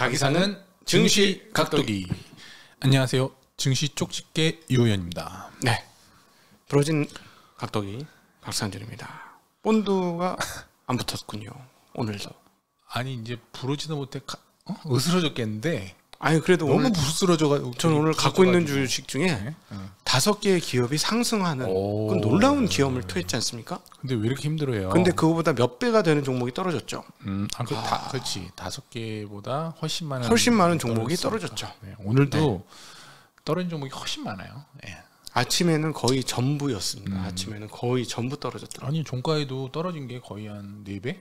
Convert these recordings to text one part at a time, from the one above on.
가기사는 증시 각도기. 안녕하세요. 증시 쪽집게 유호연입니다. 네, 부러진 각도기 박상준입니다. 본드가 안 붙었군요. 오늘도. 아니 이제 부러지도 못해 으스러졌겠는데. 아니 그래도 너무 오늘 부스러져가지고. 저는 오늘 갖고 있는 주식 중에 5개의 기업이 상승하는 그 놀라운 기업을 토했지 않습니까? 근데 왜 이렇게 힘들어요? 근데 그거보다 몇 배가 되는 종목이 떨어졌죠. 그렇지. 5개보다 훨씬 많은 종목이 떨어졌죠. 네, 오늘도 떨어진 종목이 훨씬 많아요. 네. 아침에는 거의 전부였습니다. 아침에는 거의 전부 떨어졌더라고요. 아니 종가에도 떨어진 게 거의 한 4배?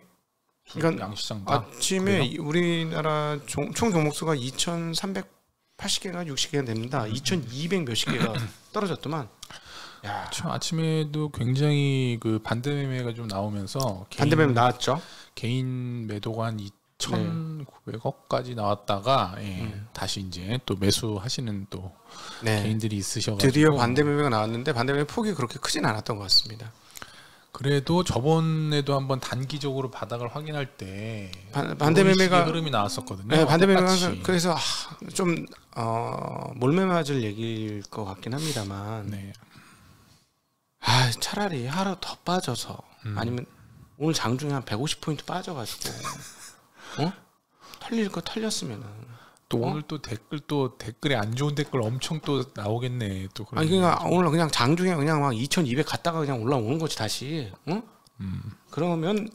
그러니까 양시장 다. 아침에 그래요? 우리나라 총 종목수가 2,380개가 60개가 됩니다. 2,200 몇십 개가 떨어졌더만. 야, 그렇죠. 아침에도 굉장히 그 반대매매가 좀 나오면서 반대매매 나왔죠. 개인 매도가 한 2,900억까지 나왔다가 다시 이제 또 매수하시는 또 개인들이 있으셔가지고 드디어 반대매매가 나왔는데 반대매매 폭이 그렇게 크진 않았던 것 같습니다. 그래도 저번에도 한번 단기적으로 바닥을 확인할 때 반대매매가 흐름이 나왔었거든요. 네, 반대매매가 그래서 좀 몰매 맞을 얘기일 것 같긴 합니다만 차라리 하루 더 빠져서 아니면 오늘 장중에 한 150포인트 빠져가지고 털릴 거 털렸으면은 또 오늘 또 댓글에 안 좋은 댓글 엄청 또 나오겠네. 또 아니 그러니까 오늘 그냥 장중에 그냥 막 2,200 갔다가 그냥 올라오는 거지 다시. 그러면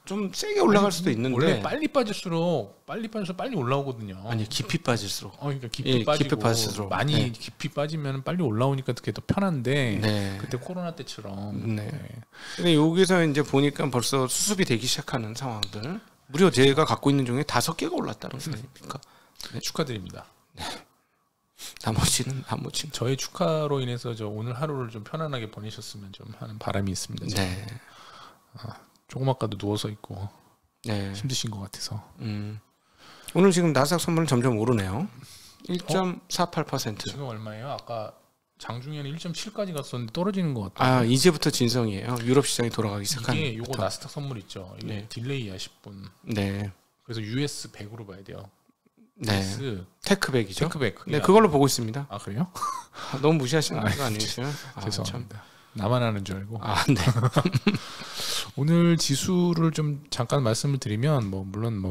좀 세게 올라갈 수도 있는데 원래 빨리 빠질수록 빨리 올라오거든요. 아니 깊이 빠질수록. 그러니까 깊이 빠질수록 많이 깊이 빠지면 빨리 올라오니까 그게 더 편한데 그때 코로나 때처럼. 근데 여기서 이제 보니까 벌써 수습이 되기 시작하는 상황들. 무려 제가 갖고 있는 중에 5개가 올랐다는 거 아닙니까? 축하드립니다. 나머지는 저의 축하로 인해서 저 오늘 하루를 좀 편안하게 보내셨으면 좀 하는 바람이 있습니다. 조금 아까도 누워서 있고 힘드신 것 같아서. 오늘 지금 나스닥 선물은 점점 오르네요. 1.48%. 지금 얼마예요? 아까 장중에는 1.7까지 갔었는데 떨어지는 것 같아요. 이제부터 진성이에요. 유럽 시장이 돌아가기 시작한. 이게 요거 나스닥 선물 있죠. 이게 딜레이야 10분. 그래서 US 100으로 봐야 돼요. 테크백이죠. 테크백. 네, 그걸로 보고 있습니다. 아 그래요? 너무 무시하시는 거 아니겠어요? 죄송합니다. 나만 아는 줄 알고. 네. 오늘 지수를 좀 잠깐 말씀을 드리면 물론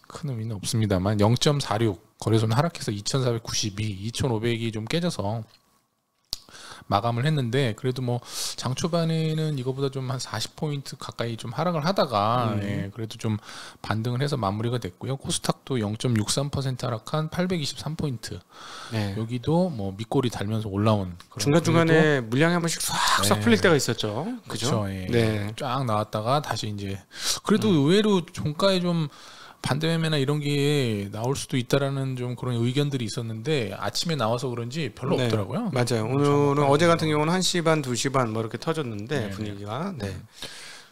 큰 의미는 없습니다만 0.46 거래소는 하락해서 2,492, 2,500이 좀 깨져서 마감을 했는데 그래도 장 초반에는 이거보다 좀 한 40포인트 가까이 좀 하락을 하다가 그래도 좀 반등을 해서 마무리가 됐고요. 코스닥도 0.63% 하락한 823포인트. 여기도 밑골이 달면서 올라온 중간중간에 물량이 한 번씩 싹 풀릴 때가 있었죠. 그죠? 쫙 나왔다가 다시 이제 그래도 의외로 종가에 좀 반대매매나 이런 게 나올 수도 있다라는 좀 그런 의견들이 있었는데 아침에 나와서 그런지 별로 없더라고요. 맞아요. 오늘은 어제 같은 경우는 1시 반, 2시 반 이렇게 터졌는데 분위기가.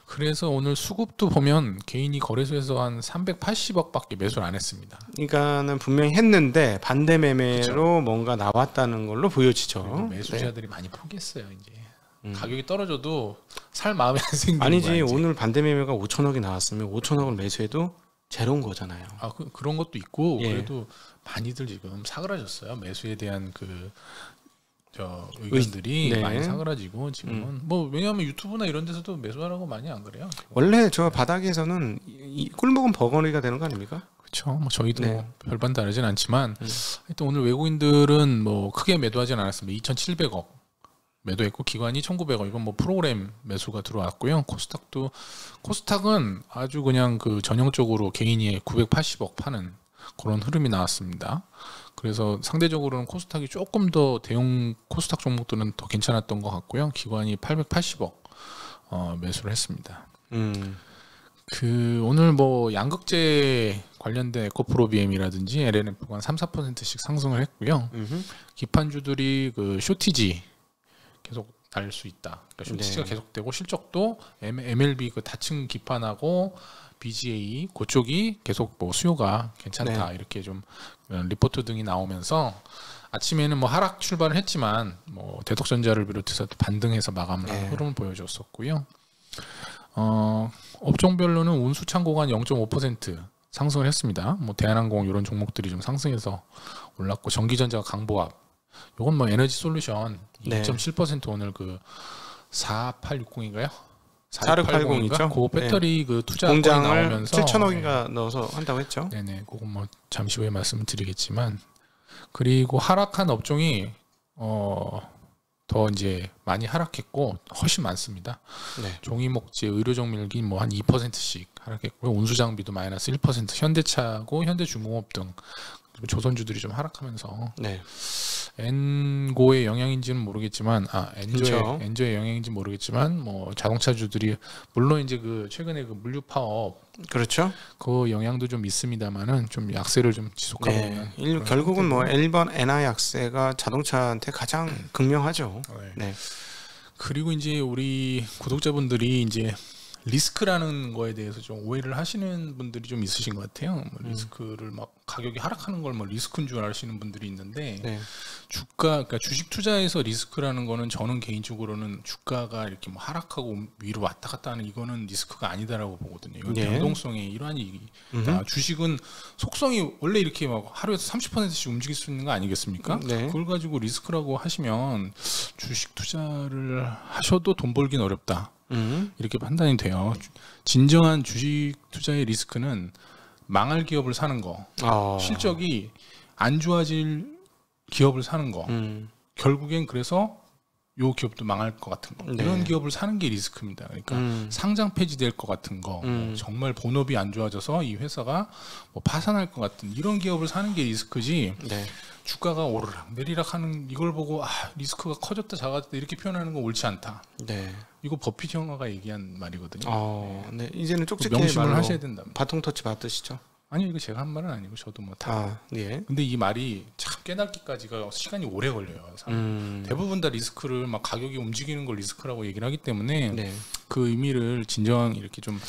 그래서 오늘 수급도 보면 개인이 거래소에서 한 380억밖에 매수를 안 했습니다. 그러니까는 분명히 했는데 반대매매로 뭔가 나왔다는 걸로 보여지죠. 매수자들이 많이 포기했어요. 이제 가격이 떨어져도 살 마음이 안 생기는 거야. 아니지. 오늘 반대매매가 5천억이 나왔으면 5천억을 매수해도 제로인 거잖아요. 그런 것도 있고 그래도 많이들 지금 사그라졌어요. 매수에 대한 의견들이 많이 사그라지고 지금은 왜냐하면 유튜브나 이런 데서도 매수하라고 많이 안 그래요. 원래 저 바닥에서는 꿀먹은 버거리가 되는 거 아닙니까? 그렇죠. 저희도 별반 다르진 않지만 하여튼 오늘 외국인들은 크게 매도하진 않았습니다. 2,700억. 매도했고 기관이 1,900원 이건 프로그램 매수가 들어왔고요. 코스닥은 아주 그냥 전형적으로 개인이 980억 파는 그런 흐름이 나왔습니다. 그래서 상대적으로는 코스닥이 조금 더 대형 코스닥 종목들은 더 괜찮았던 것 같고요. 기관이 880억 매수를 했습니다. 오늘 양극재 관련된 에코프로비엠이라든지 LNF가 한 3-4%씩 상승을 했고요. 기판주들이 쇼티지 계속 날 수 있다. 그러니까 쇼티지가 계속되고 실적도 MLB 다층 기판하고 BGA 그쪽이 계속 흐름가 괜찮다 이렇게 좀 리포트 등이 나오면서 아침에는 하락 출발을 했지만 대덕전자를 비롯해서 반등해서 마감을 하는 흐름을 보여줬었고요. 업종별로는 운수창고가 0.5%, 상승을 했습니다. 뭐 대한항공 이런 종목들이 좀 상승해서 올랐고 전기전자 강보합 요건 뭐 에너지 솔루션 네. 2.7% 오늘 그 4860인가요? 4680이죠. 그 배터리 그 투자 공장을 나오면서 7천억인가 넣어서 한다고 했죠. 네네, 그건 뭐 잠시 후에 말씀드리겠지만 그리고 하락한 업종이 더 이제 많이 하락했고 훨씬 많습니다. 네. 종이목재, 의료정밀기 뭐 한 2%씩 하락했고요. 운수장비도 마이너스 1%, 현대차고 현대중공업 등 조선주들이 좀 하락하면서 네. 엔고의 영향인지는 모르겠지만 그렇죠. 엔저의 영향인지 모르겠지만 뭐 자동차주들이 물론 이제 그 최근에 그 물류 파업 그렇죠. 그 영향도 좀 있습니다만은 좀 약세를 좀 지속하고 네. 있는 결국은 뭐 상태고요. 1번 엔화 약세가 자동차한테 가장 극명하죠. 네. 네. 그리고 이제 우리 구독자분들이 이제 리스크라는 거에 대해서 좀 오해를 하시는 분들이 좀 있으신 것 같아요. 뭐 리스크를 막 가격이 하락하는 걸 뭐 리스크인 줄 아시는 분들이 있는데 네. 그러니까 주식 투자에서 리스크라는 거는 저는 개인적으로는 주가가 이렇게 뭐 하락하고 위로 왔다 갔다 하는 이거는 리스크가 아니다라고 보거든요. 이건 네. 변동성의 일환이 주식은 속성이 원래 이렇게 막 하루에서 30%씩 움직일 수 있는 거 아니겠습니까? 네. 그걸 가지고 리스크라고 하시면 주식 투자를 하셔도 돈 벌긴 어렵다. 이렇게 판단이 돼요. 진정한 주식 투자의 리스크는 망할 기업을 사는 거, 실적이 안 좋아질 기업을 사는 거, 결국엔 그래서 요 기업도 망할 것 같은 거, 네. 이런 기업을 사는 게 리스크입니다. 그러니까 상장 폐지될 것 같은 거, 뭐 정말 본업이 안 좋아져서 이 회사가 뭐 파산할 것 같은 이런 기업을 사는 게 리스크지. 네. 주가가 오르락 내리락 하는 이걸 보고 리스크가 커졌다 작아졌다 이렇게 표현하는 건 옳지 않다. 네. 이거 버핏 형아가 얘기한 말이거든요. 네. 이제는 쪽집게 명심을 말로 하셔야 된다. 바통 터치 받으시죠. 아니 이거 제가 한 말은 아니고 저도 뭐 다. 예. 근데 이 말이 참 깨닫기까지가 시간이 오래 걸려요. 대부분 다 리스크를 막 가격이 움직이는 걸 리스크라고 얘기를 하기 때문에 네. 그 의미를 진정 이렇게 좀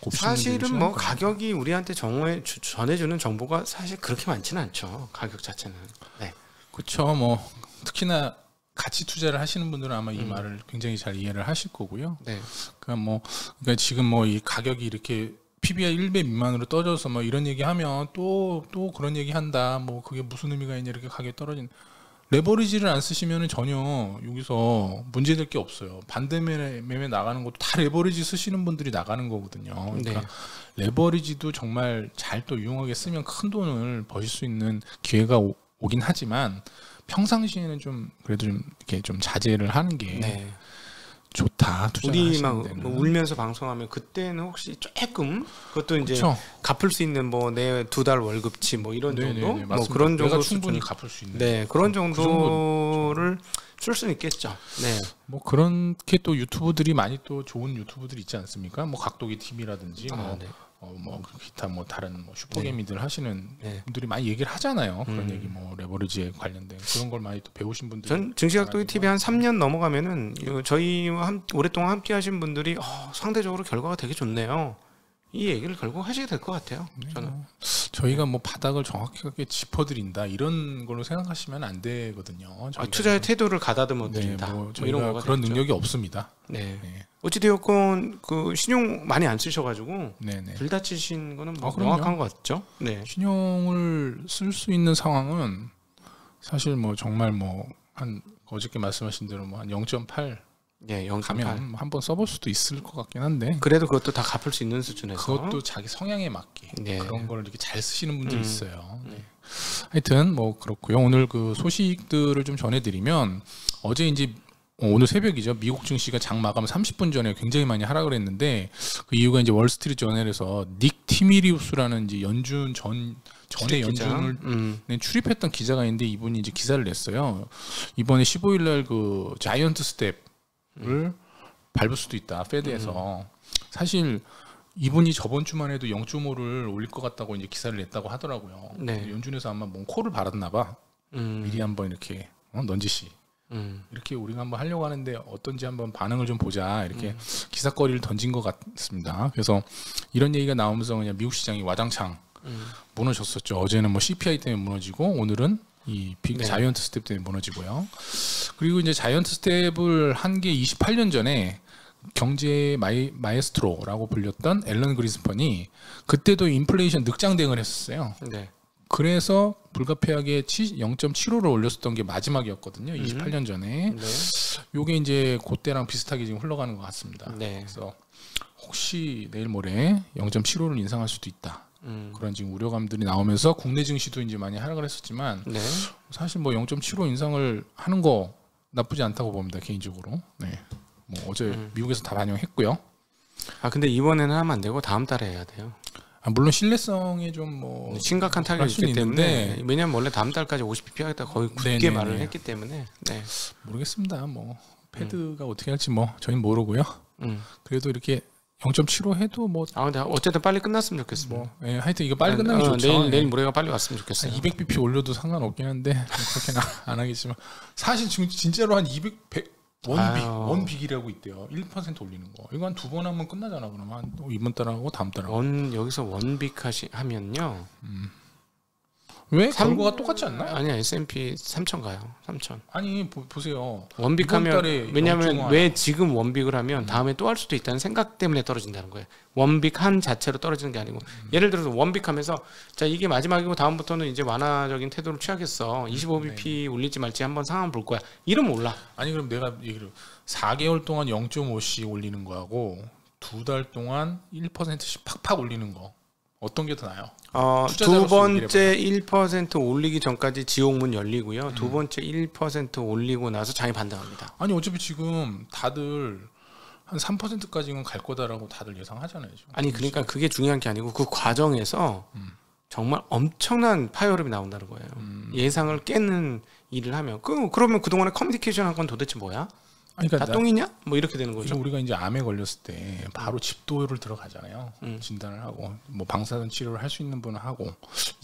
곱씹는 사실은 뭐 게 가격이 우리한테 전해주는 정보가 사실 그렇게 많지는 않죠. 가격 자체는. 네. 그렇죠. 뭐 특히나 가치 투자를 하시는 분들은 아마 이 말을 굉장히 잘 이해를 하실 거고요. 네. 그러니까 지금 뭐 이 가격이 이렇게 PBR 1배 미만으로 떨어져서 뭐 이런 얘기하면 또 그런 얘기한다. 뭐 그게 무슨 의미가 있냐 이렇게 가격이 떨어진. 레버리지를 안 쓰시면은 전혀 여기서 문제될 게 없어요. 반대 매매 나가는 것도 다 레버리지 쓰시는 분들이 나가는 거거든요. 그러니까 네. 레버리지도 정말 잘 또 유용하게 쓰면 큰 돈을 버실 수 있는 기회가 오긴 하지만 평상시에는 좀 그래도 좀 이렇게 좀 자제를 하는 게 네. 좋다. 우리 막 투자하시는 뭐 데는. 울면서 방송하면 그때는 혹시 조금 그것도 이제 그쵸. 갚을 수 있는 뭐 내 2달 월급치 뭐 이런 정도 네네네, 뭐 맞습니다. 그런 내가 정도 충분히 수준. 갚을 수 있는. 네, 그런 정도. 정도를 쓸 수는 있겠죠. 네. 뭐 그렇게 또 유튜브들이 많이 또 좋은 유튜브들 있지 않습니까? 뭐 각도기 TV라든지 네. 뭐 기타 뭐 다른 뭐 슈퍼게임들 하시는 네. 분들이 많이 얘기를 하잖아요. 그런 얘기 뭐 레버리지에 관련된 그런 걸 많이 또 배우신 분들이. 전 증시각도기 TV 한 3년 넘어가면은 저희와 오랫동안 함께 하신 분들이 상대적으로 결과가 되게 좋네요. 이 얘기를 결국 하시게 될 것 같아요. 저는. 저희가 뭐 바닥을 정확하게 짚어드린다 이런 걸로 생각하시면 안 되거든요. 투자의 태도를 가다듬어 네, 드린다. 뭐 뭐 저희가 이런 거가 그런 되겠죠. 능력이 없습니다. 네. 네. 어찌되었건 그 신용 많이 안 쓰셔가지고 네네. 들다치신 거는 뭐 그럼요. 명확한 것 같죠. 네. 신용을 쓸 수 있는 상황은 사실 뭐 정말 뭐 한 어저께 말씀하신 대로 뭐 한 0.8 예, 0.8. 가면 한번 써볼 수도 있을 것 같긴 한데 그래도 그것도 다 갚을 수 있는 수준에서. 그것도 자기 성향에 맞게 네. 그런 걸 이렇게 잘 쓰시는 분들이 있어요. 네. 하여튼 뭐 그렇고요. 오늘 그 소식들을 좀 전해드리면 어제 이제 오늘 새벽이죠. 미국 증시가 장 마감 30분 전에 굉장히 많이 하락을 했는데 그 이유가 이제 월스트리트 저널에서 닉 티미리우스라는 이제 연준 전에 연준을 출입했던 기자가 있는데 이분이 이제 기사를 냈어요. 이번에 15일 날 그 자이언트 스텝을 밟을 수도 있다. 페드에서 사실 이분이 저번 주만 해도 0.5를 올릴 것 같다고 이제 기사를 냈다고 하더라고요. 네. 연준에서 아마 뭔 코를 바랐나 봐. 미리 한번 이렇게 넌지시 이렇게 우리가 한번 하려고 하는데 어떤지 한번 반응을 좀 보자 이렇게 기사거리를 던진 것 같습니다. 그래서 이런 얘기가 나오면서 그냥 미국 시장이 와장창 무너졌었죠. 어제는 뭐 CPI 때문에 무너지고 오늘은 이 빅 자이언트 스텝 때문에 무너지고요. 그리고 이제 자이언트 스텝을 한 게 28년 전에 경제 마에스트로라고 불렸던 앨런 그린스펀이 그때도 인플레이션 늑장 대응을 했었어요. 네. 그래서 불가피하게 0.75를 올렸었던 게 마지막이었거든요. 28년 전에. 네. 요게 이제 그때랑 비슷하게 지금 흘러가는 것 같습니다. 네. 그래서 혹시 내일 모레 0.75를 인상할 수도 있다. 그런 지금 우려감들이 나오면서 국내 증시도 이제 많이 하락을 했었지만 네. 사실 뭐 0.75 인상을 하는 거 나쁘지 않다고 봅니다, 개인적으로. 네. 뭐 어제 미국에서 다 반영했고요. 아 근데 이번에는 하면 안 되고 다음 달에 해야 돼요. 아, 물론 신뢰성에 좀 뭐 심각한 타격이 있기 때문에 왜냐면 원래 다음 달까지 50bp 하겠다 거의 굳게 네네네. 말을 했기 때문에 네. 모르겠습니다. 뭐 패드가 어떻게 할지 뭐 저희는 모르고요. 그래도 이렇게 0.75 해도 뭐 아 근데 어쨌든 빨리 끝났으면 좋겠습니다. 뭐 예, 하여튼 이거 빨리 끝나면 좋죠. 내일 모레가 빨리 왔으면 좋겠어요. 200bp 올려도 상관없긴 한데 그렇게는 안 하겠지만 사실 지금 진짜로 한 200, 100 원빅이라고 있대요. 1% 올리는 거. 이거 한 두 번 하면 끝나잖아. 그러면 한 이번 달 하고 다음 달 하고. 여기서 원빅 하면요. 왜? 결과가 똑같지 않나? 아니야 S&P 3천 가요. 3천. 아니 보세요. 원빅하면 왜냐하면 왜 지금 원빅을 하면 다음에 또 할 수도 있다는 생각 때문에 떨어진다는 거예요. 원빅한 자체로 떨어지는 게 아니고 예를 들어서 원빅하면서 자 이게 마지막이고 다음부터는 이제 완화적인 태도를 취하겠어. 25bp 올릴지 말지 한번 상황 볼 거야. 이러면 올라. 아니 그럼 내가 얘기를 4개월 동안 0.5씩 올리는 거하고 2달 동안 1%씩 팍팍 올리는 거 어떤 게 더 나아요? 두 번째 1% 올리기 전까지 지옥문 열리고요. 두 번째 1% 올리고 나서 장이 반등합니다. 아니 어차피 지금 다들 한 3%까지는 갈 거다라고 다들 예상하잖아요. 지금. 아니 그러니까 그게 중요한 게 아니고 그 과정에서 정말 엄청난 파열음이 나온다는 거예요. 예상을 깨는 일을 하면 그러면 그동안에 커뮤니케이션 한 건 도대체 뭐야? 아니, 그러니까 다 똥이냐? 뭐 이렇게 되는 거죠. 우리가 이제 암에 걸렸을 때 바로 집도를 들어가잖아요. 진단을 하고 뭐 방사선 치료를 할 수 있는 분은 하고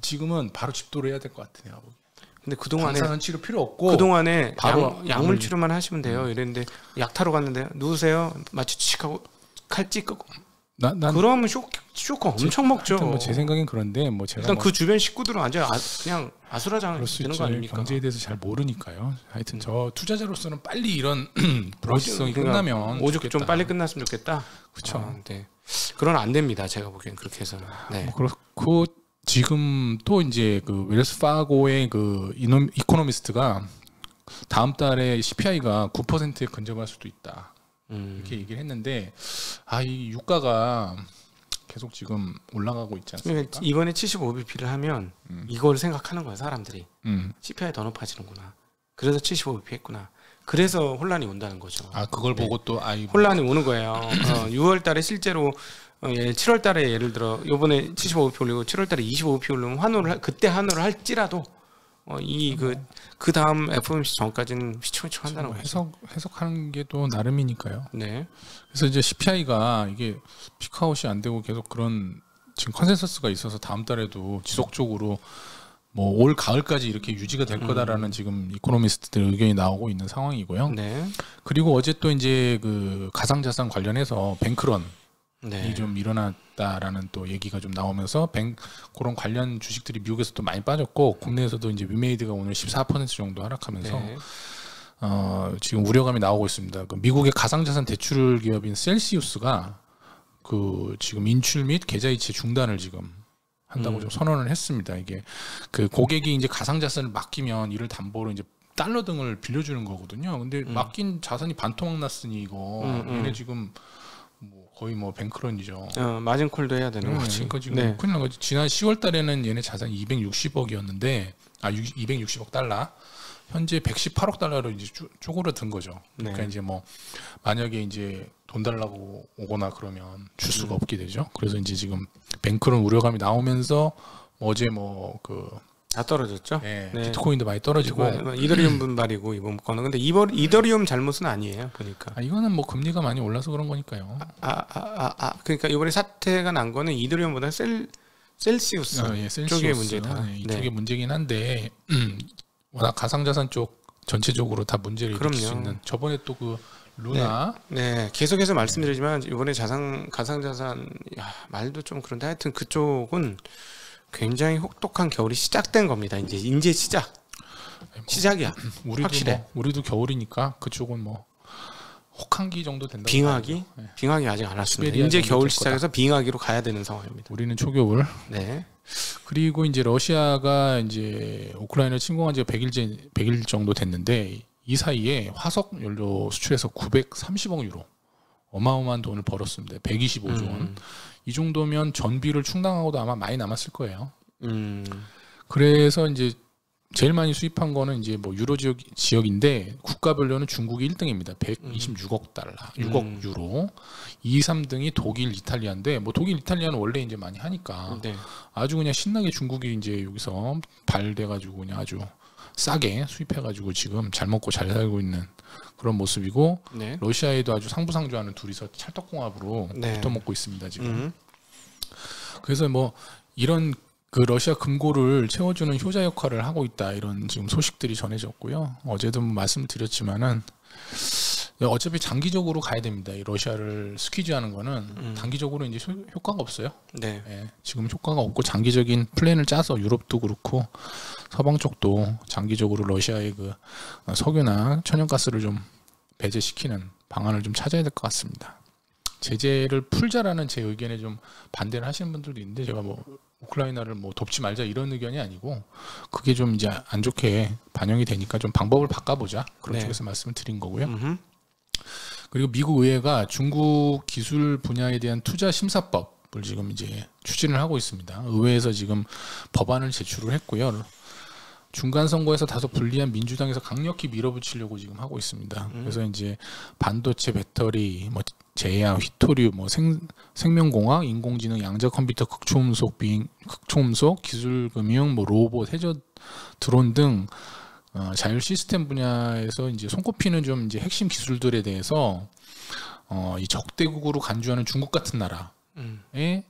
지금은 바로 집도를 해야 될 것 같아요. 근데 그동안에 방사선 치료 필요 없고 그동안에 바로 약물 치료만 하시면 돼요. 이랬는데 약 타러 갔는데 누우세요. 마취 칙하고 칼 찌끄고 그러면 쇼크 엄청 먹죠. 뭐 제 생각엔 그런데 뭐 제가 일단 그 주변 식구들은 완전 그냥 아수라장 되는 거 아닙니까? 경제에 대해서 잘 모르니까요. 하여튼 저 투자자로서는 빨리 이런 불확실성이 끝나면 오죽 좋겠다. 좀 빨리 끝났으면 좋겠다. 그렇죠. 네. 그건 안 됩니다. 제가 보기엔 그렇게 해서는. 네. 뭐 그렇고 지금 또 이제 그 웰스 파고의 그 이코노미스트가 다음 달에 CPI가 9%에 근접할 수도 있다. 이렇게 얘기를 했는데 이 유가가 계속 지금 올라가고 있지 않습니까? 그러니까 이번에 75bp를 하면 이걸 생각하는 거야 사람들이. CPI 더 높아지는구나. 그래서 75bp 했구나. 그래서 혼란이 온다는 거죠. 그걸 보고 또 혼란이 오는 거예요. 6월달에 실제로 7월달에 예를 들어 이번에 75bp 올리고 7월달에 25bp 올리면 그때 환호를 할지라도 그 다음 FOMC 전까지는 휘청휘청 한다는 거죠. 해석하는 게 또 나름이니까요. 네. 그래서 이제 CPI가 이게 피크아웃이 안 되고 계속 그런 지금 컨센서스가 있어서 다음 달에도 지속적으로 뭐 올 가을까지 이렇게 유지가 될 거다라는 지금 이코노미스트들 의견이 나오고 있는 상황이고요. 네. 그리고 어제 또 이제 그 가상자산 관련해서 뱅크런 네. 이 좀 일어났다라는 또 얘기가 좀 나오면서 그런 관련 주식들이 미국에서 또 많이 빠졌고 국내에서도 이제 위메이드가 오늘 14% 정도 하락하면서 네. 지금 우려감이 나오고 있습니다. 그 미국의 가상자산 대출 기업인 셀시우스가 그 지금 인출 및 계좌이체 중단을 지금 한다고 좀 선언을 했습니다. 이게 그 고객이 이제 가상자산을 맡기면 이를 담보로 이제 달러 등을 빌려주는 거거든요. 근데 맡긴 자산이 반토막 났으니 이거 얘네 지금 거의 뭐 뱅크런이죠. 마진콜도 해야 되는 거지. 그러니까 지금 큰일 난 거지. 지난 10월 달에는 얘네 자산이 260억이었는데 260억 달러. 현재 118억 달러로 이제 쪼그라든 거죠. 그러니까 이제 뭐 만약에 이제 돈 달라고 오거나 그러면 줄 수가 없게 되죠. 그래서 이제 지금 뱅크런 우려감이 나오면서 어제 다 떨어졌죠. 네. 비트코인도 많이 떨어지고 이더리움 분발이고 이번 거는 근데 이더리움 잘못은 아니에요 보니까. 이거는 뭐 금리가 많이 올라서 그런 거니까요. 그러니까 이번에 사태가 난 거는 이더리움보다 셀시우스 쪽의 문제다. 이쪽의 문제긴 한데 워낙 가상자산 쪽 전체적으로 다 문제를 일으킬 수 있는 저번에 또 그 루나 계속해서 말씀드리지만 이번에 가상자산 말도 좀 그런데 하여튼 그쪽은 굉장히 혹독한 겨울이 시작된 겁니다. 이제 시작이야. 우리도 확실해. 우리도 겨울이니까 그쪽은 뭐 혹한기 정도 된다고. 빙하기? 네. 빙하기 아직 안 왔습니다. 이제 겨울 시작해서 빙하기로 가야 되는 상황입니다. 우리는 초겨울. 네. 그리고 이제 러시아가 이제 우크라이나를 침공한 지가 100일 정도 됐는데 이 사이에 화석 연료 수출해서 930억 유로 어마어마한 돈을 벌었습니다. 125조 원. 이 정도면 전비를 충당하고도 아마 많이 남았을 거예요. 그래서 이제 제일 많이 수입한 거는 이제 뭐 유로 지역인데 국가별로는 중국이 1등입니다. 126억 달러, 6억 유로. 2, 3등이 독일, 이탈리아인데 뭐 독일, 이탈리아는 원래 이제 많이 하니까 네. 아주 그냥 신나게 중국이 이제 여기서 발돼가지고 그냥 아주 싸게 수입해가지고 지금 잘 먹고 잘 살고 있는 그런 모습이고 네. 러시아에도 아주 상부상조하는 둘이서 찰떡궁합으로 네. 붙어 먹고 있습니다 지금. 그래서 뭐 이런 그 러시아 금고를 채워주는 효자 역할을 하고 있다 이런 지금 소식들이 전해졌고요. 어제도 말씀드렸지만은 어차피 장기적으로 가야 됩니다. 이 러시아를 스퀴즈하는 거는 단기적으로 이제 효과가 없어요. 네. 예, 지금 효과가 없고 장기적인 플랜을 짜서 유럽도 그렇고 서방 쪽도 장기적으로 러시아의 그 석유나 천연가스를 좀 배제시키는 방안을 좀 찾아야 될 것 같습니다. 제재를 풀자라는 제 의견에 좀 반대를 하시는 분들도 있는데 제가 뭐 우크라이나를 뭐 돕지 말자 이런 의견이 아니고 그게 좀 이제 안 좋게 반영이 되니까 좀 방법을 바꿔보자 그런 네. 쪽에서 말씀을 드린 거고요. 그리고 미국 의회가 중국 기술 분야에 대한 투자 심사법을 지금 이제 추진을 하고 있습니다. 의회에서 지금 법안을 제출을 했고요. 중간 선거에서 다소 불리한 민주당에서 강력히 밀어붙이려고 지금 하고 있습니다. 그래서 이제 반도체, 배터리, 뭐 제약, 휘토류, 뭐 생명공학, 인공지능, 양자 컴퓨터, 극초음속, 기술금융, 뭐 로봇, 해저 드론 등 자율 시스템 분야에서 이제 손꼽히는 좀 이제 핵심 기술들에 대해서 이 적대국으로 간주하는 중국 같은 나라에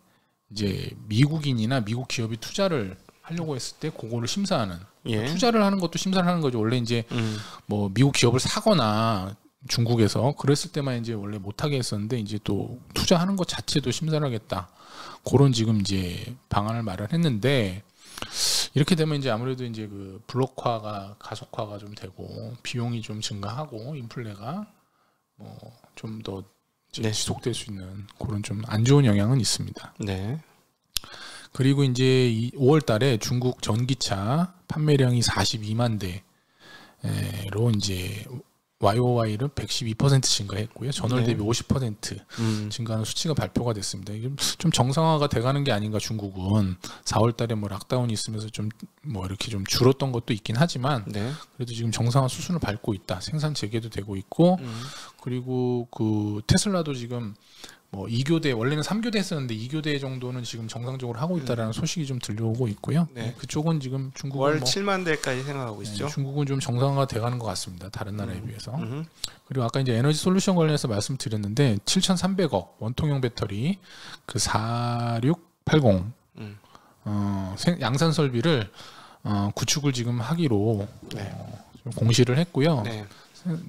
이제 미국인이나 미국 기업이 투자를 하려고 했을 때 그거를 심사하는 예. 투자를 하는 것도 심사를 하는 거죠. 원래 이제 뭐 미국 기업을 사거나 중국에서 그랬을 때만 이제 원래 못하게 했었는데 이제 또 투자하는 것 자체도 심사를 하겠다. 그런 지금 이제 방안을 마련했는데 이렇게 되면 이제 아무래도 이제 그 블록화가 가속화가 좀 되고 비용이 좀 증가하고 인플레가 뭐 좀 더 네. 지속될 수 있는 그런 좀 안 좋은 영향은 있습니다. 네. 그리고 이제 5월 달에 중국 전기차 판매량이 42만 대로 이제 YOY를 112% 증가했고요. 전월 대비 50% 증가하는 수치가 발표가 됐습니다. 이게 좀 정상화가 돼가는 게 아닌가 중국은 4월 달에 뭐 락다운이 있으면서 좀 뭐 이렇게 좀 줄었던 것도 있긴 하지만 네. 그래도 지금 정상화 수순을 밟고 있다. 생산 재개도 되고 있고 그리고 그 테슬라도 지금 뭐 2교대 원래는 3교대 했었는데 2교대 정도는 지금 정상적으로 하고 있다라는 소식이 좀 들려오고 있고요. 네. 그쪽은 지금 중국은 월 뭐 7만 대까지 생각하고 있죠. 중국은 좀 정상화가 돼가는 것 같습니다. 다른 나라에 비해서. 그리고 아까 이제 에너지 솔루션 관련해서 말씀드렸는데 7,300억 원통형 배터리 그 4680 양산 설비를 구축을 지금 하기로 좀 공시를 했고요. 네.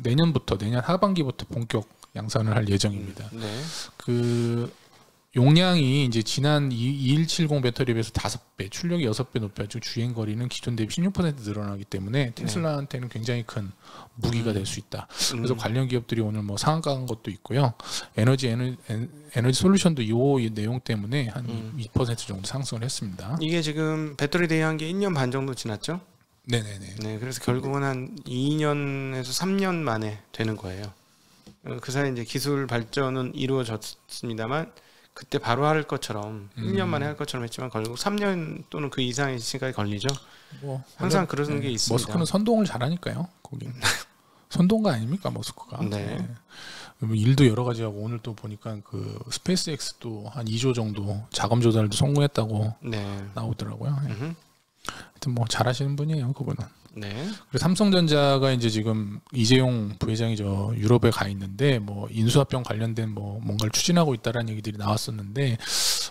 내년 하반기부터 본격 양산을 할 예정입니다. 네. 그 용량이 이제 지난 2170 배터리에 비해서 5배, 출력이 6배 높아지고 주행 거리는 기존 대비 16% 늘어나기 때문에 테슬라한테는 굉장히 큰 무기가 될 수 있다. 그래서 관련 기업들이 오늘 뭐 상한가 간 것도 있고요. 에너지 솔루션도 이 내용 때문에 한 2% 정도 상승을 했습니다. 이게 지금 배터리 대여한 게 1년 반 정도 지났죠? 네네네. 네, 그래서 결국은 한 2년에서 3년 만에 되는 거예요. 그 사이 이제 기술 발전은 이루어졌습니다만 그때 바로 할 것처럼 1년 만에 할 것처럼 했지만 결국 3년 또는 그 이상의 시간이 걸리죠. 뭐 항상 그런 게 있습니다. 머스크는 선동을 잘하니까요. 거기 선동가 아닙니까 머스크가. 네. 일도 여러 가지 하고 오늘 또 보니까 그 스페이스X도 한 2조 정도 자금 조달도 성공했다고 네. 나오더라고요. 하여튼 뭐 잘하시는 분이에요, 그분은. 네. 그리고 삼성전자가 이제 지금 이재용 부회장이 저 유럽에 가 있는데 뭐 인수합병 관련된 뭐 뭔가를 추진하고 있다라는 얘기들이 나왔었는데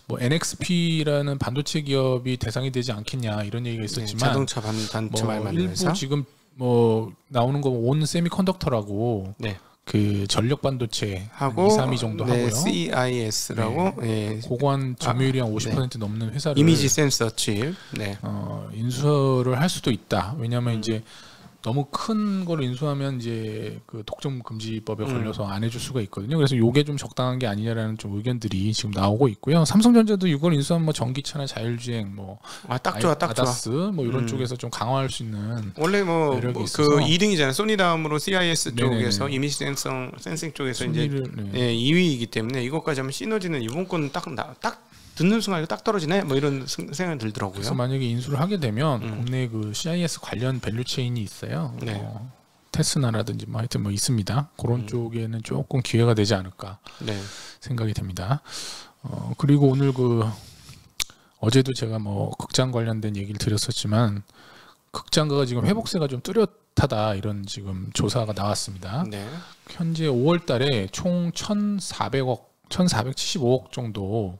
뭐 NXP라는 반도체 기업이 대상이 되지 않겠냐 이런 얘기가 있었지만 자동차 반도체 뭐 만드는 회사. 일부 지금 뭐 나오는 거 온 세미컨덕터라고 네. 그 전력 반도체 하고 2, 3위 정도 네, 하고요. CIS라고 예. 그거 한 점유율이 한 50% 넘는 회사를 이미지 센서 칩. 네. 인수를 할 수도 있다. 왜냐하면 이제 너무 큰 걸 인수하면 이제 그 독점 금지법에 걸려서 안 해줄 수가 있거든요. 그래서 요게 좀 적당한 게 아니냐라는 좀 의견들이 지금 나오고 있고요. 삼성전자도 이걸 인수하면 뭐 전기차나 자율주행 뭐 딱 좋아, 딱 좋아. 아다스 뭐 이런 쪽에서 좀 강화할 수 있는 원래 뭐 매력이 그 있어서. 2등이잖아요. 소니 다음으로 CIS 쪽에서 네네네. 이미지 센싱 쪽에서 이제 순위를, 네. 예, 2위이기 때문에 이것까지 하면 시너지는 이번 건 딱 듣는 순간 이거 딱 떨어지네. 뭐 이런 생각이 들더라고요. 그래서 만약에 인수를 하게 되면 국내 그 CIS 관련 밸류 체인이 있어요. 네. 테스나라든지 뭐 하여튼 뭐 있습니다. 그런 쪽에는 조금 기회가 되지 않을까 네. 생각이 됩니다. 그리고 오늘 그 어제도 제가 뭐 극장 관련된 얘기를 드렸었지만 극장가가 지금 회복세가 좀 뚜렷하다 이런 지금 조사가 나왔습니다. 네. 현재 5월 달에 총 1,400억, 1,475억 정도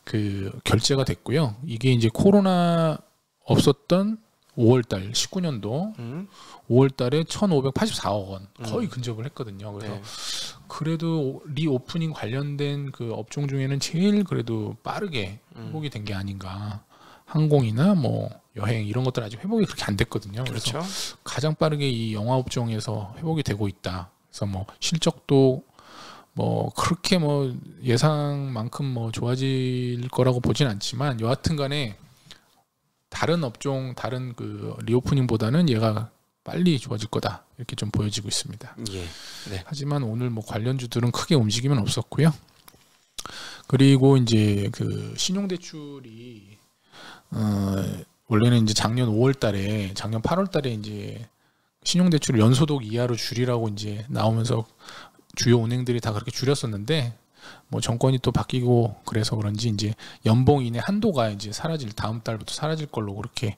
그 결제가 됐고요. 이게 이제 코로나 없었던 5월 달 19년도 5월 달에 1,584억 원 거의 근접을 했거든요. 그래서 네. 그래도 리오프닝 관련된 그 업종 중에는 제일 그래도 빠르게 회복이 된 게 아닌가. 항공이나 뭐 여행 이런 것들 아직 회복이 그렇게 안 됐거든요. 그래서 그렇죠. 가장 빠르게 이 영화 업종에서 회복이 되고 있다. 그래서 뭐 실적도 뭐 그렇게 뭐 예상만큼 뭐 좋아질 거라고 보진 않지만 여하튼간에 다른 업종 다른 그 리오프닝보다는 얘가 빨리 좋아질 거다 이렇게 좀 보여지고 있습니다. 예. 네. 하지만 오늘 뭐 관련주들은 크게 움직임은 없었고요. 그리고 이제 그 신용대출이 원래는 이제 작년 5월달에 작년 8월달에 이제 신용대출을 연소득 이하로 줄이라고 이제 나오면서 주요 은행들이 다 그렇게 줄였었는데 뭐 정권이 또 바뀌고 그래서 그런지 이제 연봉 이내 한도가 이제 다음 달부터 사라질 걸로 그렇게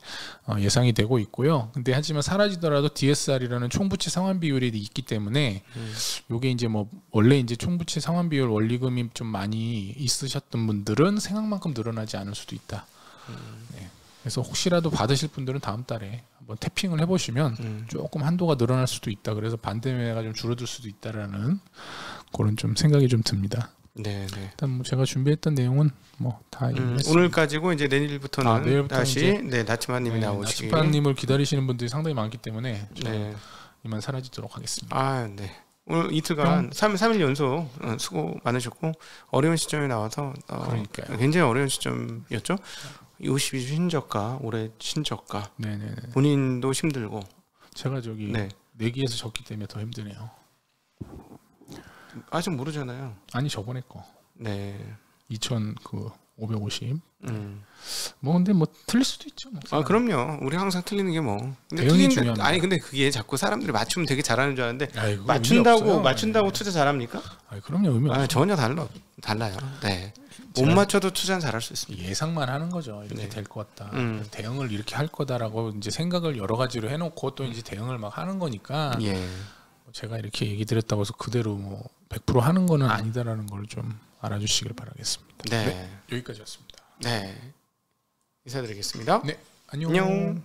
예상이 되고 있고요. 근데 하지만 사라지더라도 DSR이라는 총부채 상환 비율이 있기 때문에 요게 이제 뭐 원래 이제 총부채 상환 비율 원리금이 좀 많이 있으셨던 분들은 생각만큼 늘어나지 않을 수도 있다. 네. 그래서 혹시라도 받으실 분들은 다음 달에 한번 태핑을 해보시면 조금 한도가 늘어날 수도 있다. 그래서 반대 매매가 좀 줄어들 수도 있다라는 그런 좀 생각이 좀 듭니다. 네, 네. 일단 뭐 제가 준비했던 내용은 뭐 다 오늘까지고는 이제 내일부터는 내일부터는 다시 이제 나치마님이 나오시기. 나치마님을 기다리시는 분들이 상당히 많기 때문에 네. 이만 사라지도록 하겠습니다. 아, 네. 오늘 이틀간 3일 연속 수고 많으셨고 어려운 시점에 나와서 그러니까요. 굉장히 어려운 시점이었죠. 52주 신저가, 올해 신저가. 네네. 본인도 힘들고. 제가 저기 네. 내기에서 졌기 때문에 더 힘드네요. 아직 모르잖아요. 아니 저번에 거. 네. 2,550. 음. 뭐 근데 뭐 틀릴 수도 있죠. 뭐. 아 그럼요. 우리 항상 틀리는 게 뭐. 근데 대응이 틀리는데- 중요합니다. 아니 근데 그게 자꾸 사람들이 맞추면 되게 잘하는 줄 아는데 아이, 그거 의미 없어요. 맞춘다고 투자 잘합니까? 아니, 그럼요. 의미 없어요. 전혀 달라요. 네. 못 맞춰도 투자는 잘할 수 있습니다. 예상만 하는 거죠. 이렇게 네. 될 것 같다. 음. 대응을 이렇게 할 거다라고 이제 생각을 여러 가지로 해놓고 또 이제 대응을 막 하는 거니까 예. 제가 이렇게 얘기 드렸다고 해서 그대로 뭐 100% 하는 거는 아니다라는 걸 좀 알아주시길 바라겠습니다. 네. 여기까지였습니다. 네. 인사드리겠습니다. 네, 안녕. 안녕.